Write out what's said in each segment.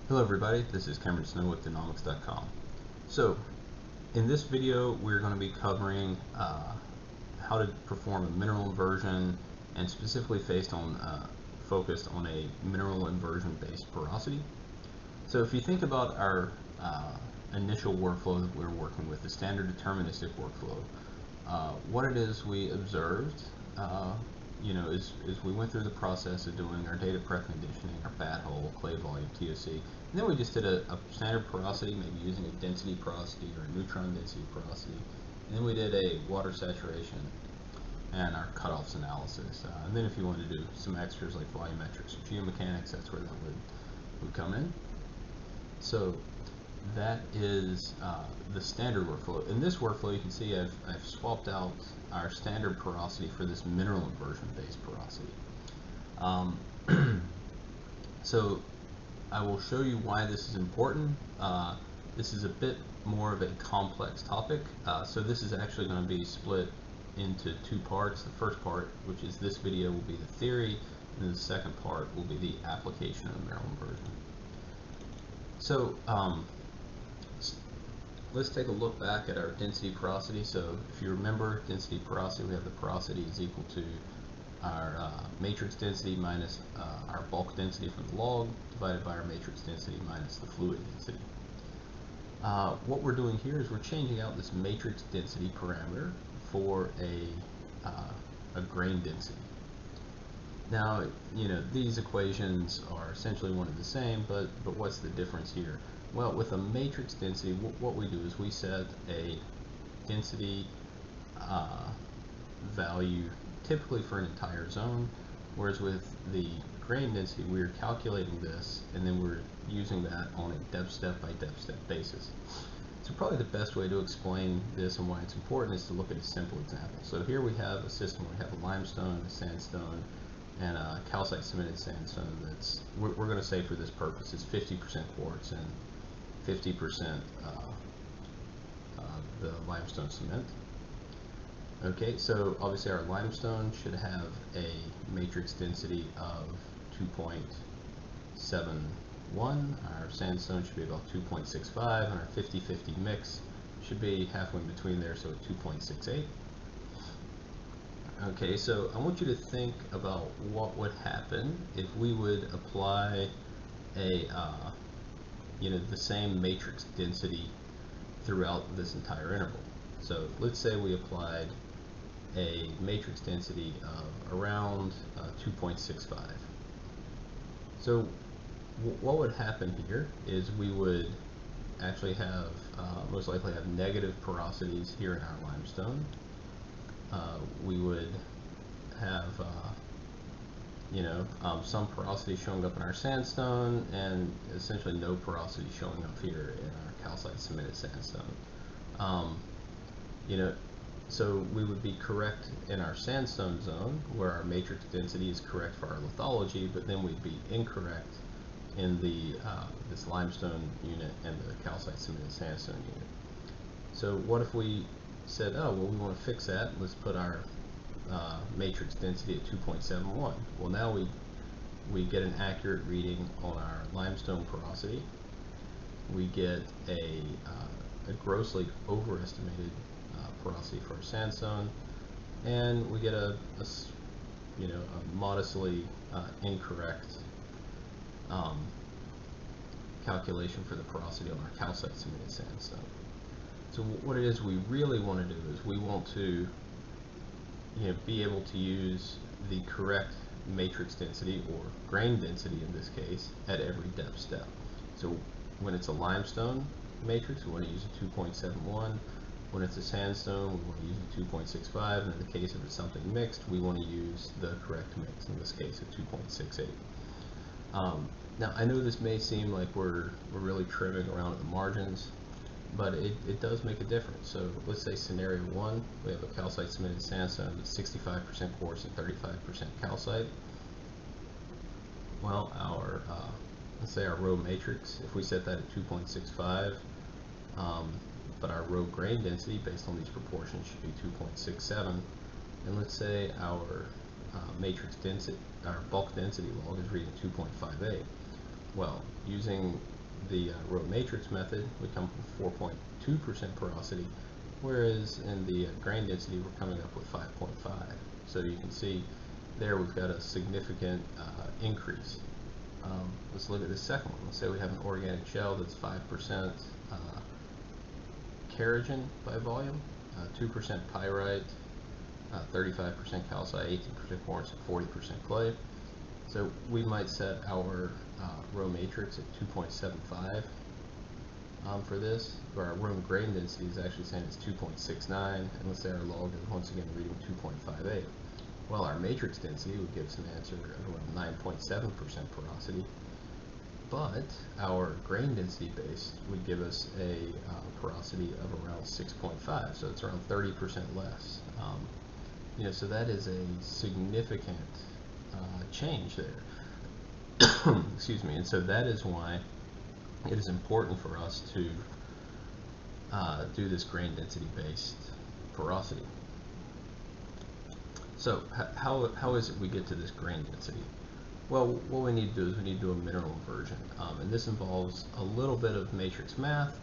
Hello everybody, this is Cameron Snow with Danomics.com. So, in this video we're going to be covering how to perform a mineral inversion, and specifically focused on a mineral inversion based porosity. So if you think about our initial workflow that we're working with, the standard deterministic workflow, what it is we observed is we went through the process of doing our data preconditioning, our bat hole, clay volume, TOC, and then we just did a standard porosity, maybe using a density porosity or a neutron density porosity, and then we did a water saturation and our cutoffs analysis. And then if you want to do some extras like volumetrics or geomechanics, that's where that would come in. So that is the standard workflow. In this workflow, you can see I've swapped out our standard porosity for this mineral inversion based porosity. So I will show you why this is important. This is a bit more of a complex topic, so this is actually going to be split into two parts. The first part, which is this video, will be the theory, and then the second part will be the application of the mineral inversion. So let's take a look back at our density porosity. So if you remember density porosity, we have the porosity is equal to our matrix density minus our bulk density from the log divided by our matrix density minus the fluid density. What we're doing here is we're changing out this matrix density parameter for a grain density. Now, these equations are essentially one and the same, but what's the difference here? Well, with a matrix density, what we do is we set a density value typically for an entire zone, whereas with the grain density, we're calculating this and then we're using that on a depth step by depth step basis. So probably the best way to explain this and why it's important is to look at a simple example. So here we have a system where we have a limestone, a sandstone, and a calcite cemented sandstone that's, we're going to say for this purpose, is 50% quartz and 50% the limestone cement. Okay, so obviously our limestone should have a matrix density of 2.71, our sandstone should be about 2.65, and our 50-50 mix should be halfway in between there, so 2.68. Okay, so I want you to think about what would happen if we would apply the same matrix density throughout this entire interval. So let's say we applied a matrix density of around 2.65. So what would happen here is we would actually have, most likely have negative porosities here in our limestone. We would have some porosity showing up in our sandstone, and essentially no porosity showing up here in our calcite cemented sandstone. So we would be correct in our sandstone zone where our matrix density is correct for our lithology, but then we'd be incorrect in the this limestone unit and the calcite cemented sandstone unit. So what if we said, oh well, we want to fix that, let's put our matrix density at 2.71. Well, now we get an accurate reading on our limestone porosity. We get a grossly overestimated porosity for our sandstone, and we get a modestly incorrect calculation for the porosity on our calcite cemented sandstone. So what it is we really want to do is we want to be able to use the correct matrix density, or grain density in this case, at every depth step. So when it's a limestone matrix, we want to use a 2.71. When it's a sandstone, we want to use a 2.65. And in the case of it's something mixed, we want to use the correct mix, in this case a 2.68. Now I know this may seem like we're really trimming around at the margins, but it does make a difference. So let's say scenario one, we have a calcite cemented sandstone with 65% quartz and 35% calcite. Well, our let's say our row matrix, if we set that at 2.65, but our row grain density based on these proportions should be 2.67, and let's say our matrix density, our bulk density log is reading 2.58. Well, using the row matrix method, we come from 4.2% porosity, whereas in the grain density we're coming up with 5.5. So you can see there we've got a significant increase. Let's look at the second one. Let's say we have an organic shell that's 5% kerogen by volume, 2% pyrite, 35% calcite, 18% quartz, and 40% clay. So we might set our row matrix at 2.75 for this, where our row grain density is actually saying it's 2.69, and let's say our log is once again reading 2.58. Well, our matrix density would give us an answer of around 9.7% porosity, but our grain density base would give us a porosity of around 6.5, so it's around 30% less. So that is a significant change there. Excuse me. And so that is why it is important for us to do this grain density based porosity. So how is it we get to this grain density? Well, what we need to do is we need to do a mineral inversion, and this involves a little bit of matrix math,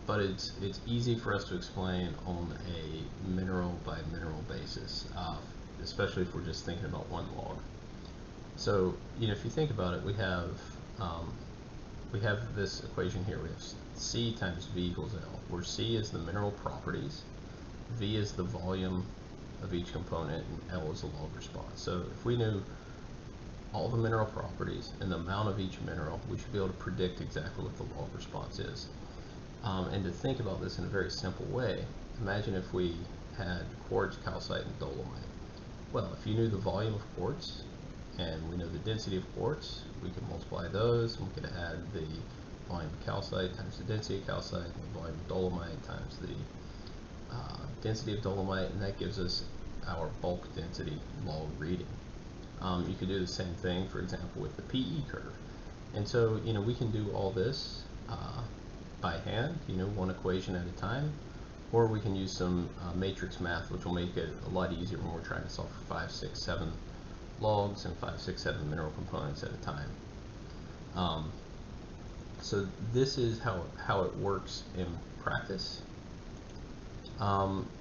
but it's easy for us to explain on a mineral by mineral basis, especially if we're just thinking about one log. So if you think about it, we have this equation here. We have C times V equals L, where C is the mineral properties, V is the volume of each component, and L is the log response. So if we knew all the mineral properties and the amount of each mineral, we should be able to predict exactly what the log response is. And to think about this in a very simple way, imagine if we had quartz, calcite, and dolomite. Well, if you knew the volume of quartz and we know the density of quartz, we could multiply those, and we could add the volume of calcite times the density of calcite, and the volume of dolomite times the density of dolomite, and that gives us our bulk density log reading. You could do the same thing, for example, with the PE curve. And so, we can do all this by hand, one equation at a time, or we can use some matrix math, which will make it a lot easier when we're trying to solve for 5, 6, 7 logs and 5, 6, 7 mineral components at a time. So this is how it works in practice.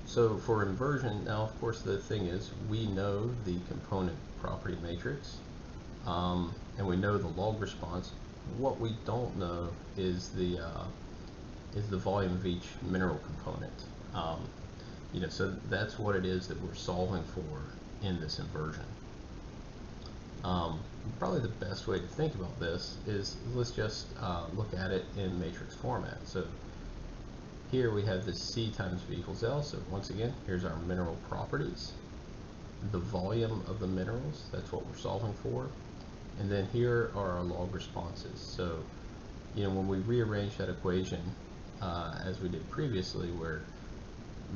So for inversion, now of course the thing is, we know the component property matrix, and we know the log response. What we don't know is the volume of each mineral component. So that's what it is that we're solving for in this inversion. Probably the best way to think about this is, let's just look at it in matrix format. So here we have this C times V equals L. So once again, here's our mineral properties, the volume of the minerals, that's what we're solving for, and then here are our log responses. So when we rearrange that equation as we did previously, where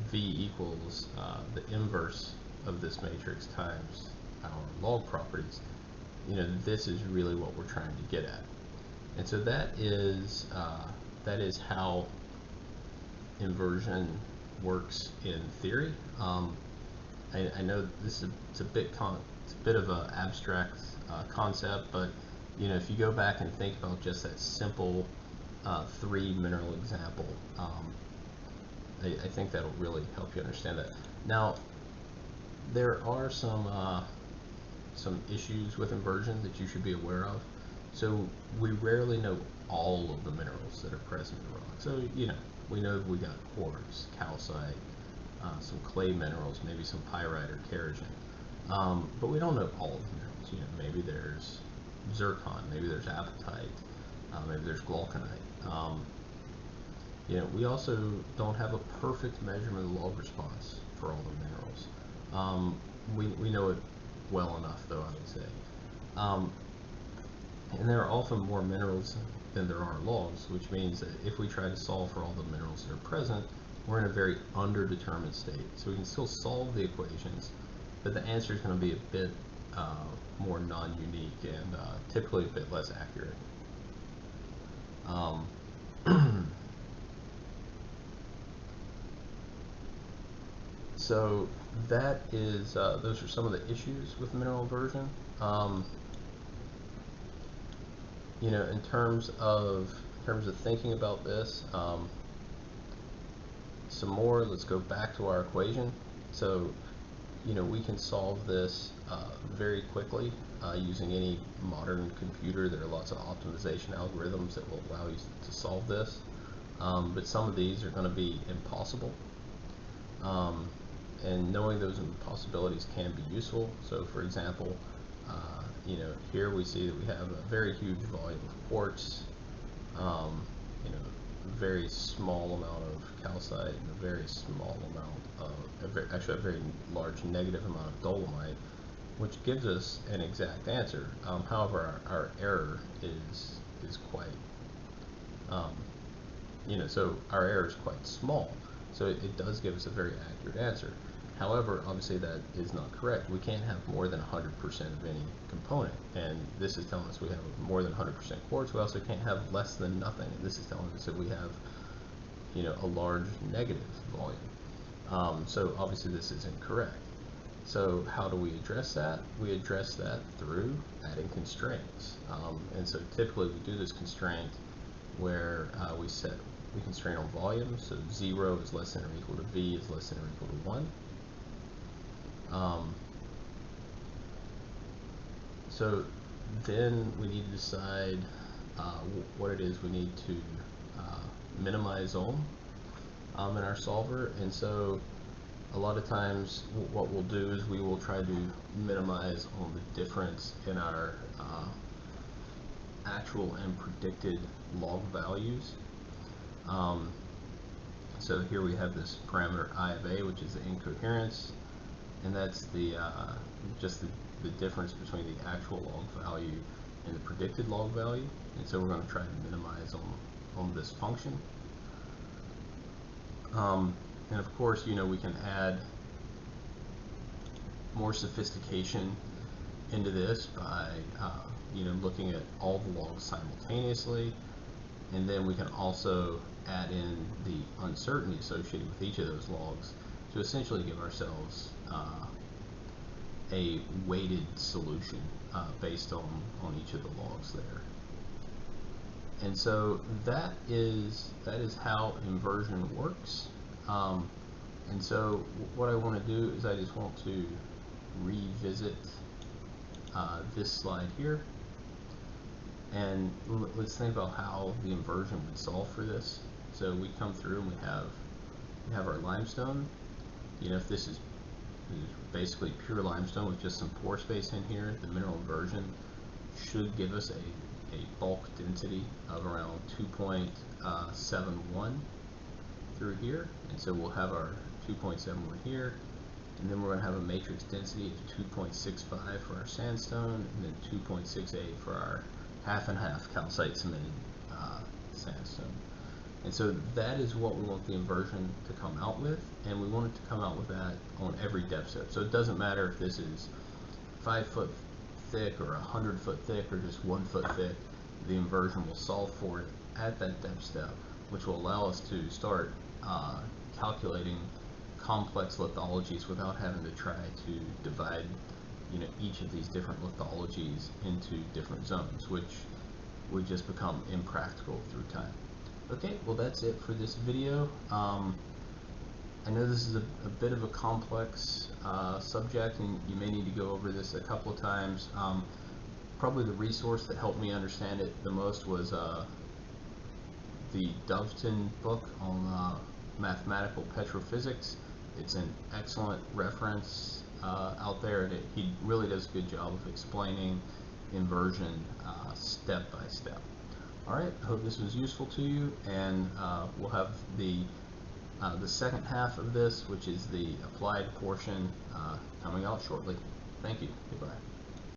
V equals the inverse of this matrix times our log properties, this is really what we're trying to get at. And so that is how inversion works in theory. I know this is it's a bit of an abstract concept, but if you go back and think about just that simple 3 mineral example, I think that'll really help you understand that. Now, there are some issues with inversion that you should be aware of. So we rarely know all of the minerals that are present in the rock. So we know we got quartz, calcite, some clay minerals, maybe some pyrite or kerogen, but we don't know all of the minerals. Maybe there's zircon, maybe there's apatite, maybe there's glauconite. We also don't have a perfect measurement of the log response for all the minerals. We know it well enough, though, I would say. And there are often more minerals than there are logs, which means that if we try to solve for all the minerals that are present, we're in a very underdetermined state. So we can still solve the equations, but the answer is going to be a bit more non-unique and typically a bit less accurate. So that is those are some of the issues with mineral inversion. you know, in terms of thinking about this, some more. Let's go back to our equation. So, you know, we can solve this very quickly using any modern computer. There are lots of optimization algorithms that will allow you to solve this, but some of these are going to be impossible. And knowing those impossibilities can be useful. So, for example, you know, here we see that we have a very huge volume of quartz, you know, a very small amount of calcite, and a very small amount of, actually a very large negative amount of dolomite, which gives us an exact answer. However, our error is quite, you know, so our error is quite small. So it does give us a very accurate answer. However, obviously that is not correct. We can't have more than 100% of any component, and this is telling us we have more than 100% quartz. We also can't have less than nothing, and this is telling us that we have, you know, a large negative volume. So obviously this is incorrect. So how do we address that? We address that through adding constraints. And so typically we do this constraint where we constrain on volume. So 0 is less than or equal to V is less than or equal to 1. So then we need to decide what it is we need to minimize on in our solver. And so a lot of times what we'll do is we will try to minimize on the difference in our actual and predicted log values. So here we have this parameter I of A, which is the incoherence, and that's the just the difference between the actual log value and the predicted log value. And so we're going to try to minimize on this function. And of course, you know, we can add more sophistication into this by you know, looking at all the logs simultaneously, and then we can also add in the uncertainty associated with each of those logs to essentially give ourselves a weighted solution based on each of the logs there. And so that is how inversion works. And so what I want to do is I just want to revisit this slide here, and let's think about how the inversion would solve for this. So we come through and we have our limestone. You know, if this is basically pure limestone with just some pore space in here, the mineral inversion should give us a bulk density of around 2.71 through here. And so we'll have our 2.71 here, and then we're going to have a matrix density of 2.65 for our sandstone, and then 2.68 for our half and half calcite cemented sandstone. And so that is what we want the inversion to come out with, and we want it to come out with that on every depth step. So it doesn't matter if this is 5 foot thick or 100 foot thick or just 1 foot thick, the inversion will solve for it at that depth step, which will allow us to start calculating complex lithologies without having to try to divide, you know, each of these different lithologies into different zones, which would just become impractical through time. Okay, well that's it for this video. I know this is a bit of a complex subject, and you may need to go over this a couple of times. Probably the resource that helped me understand it the most was the Doveton book on mathematical petrophysics. It's an excellent reference out there, and he really does a good job of explaining inversion step by step. Alright, I hope this was useful to you, and we'll have the second half of this, which is the applied portion, coming out shortly. Thank you. Goodbye.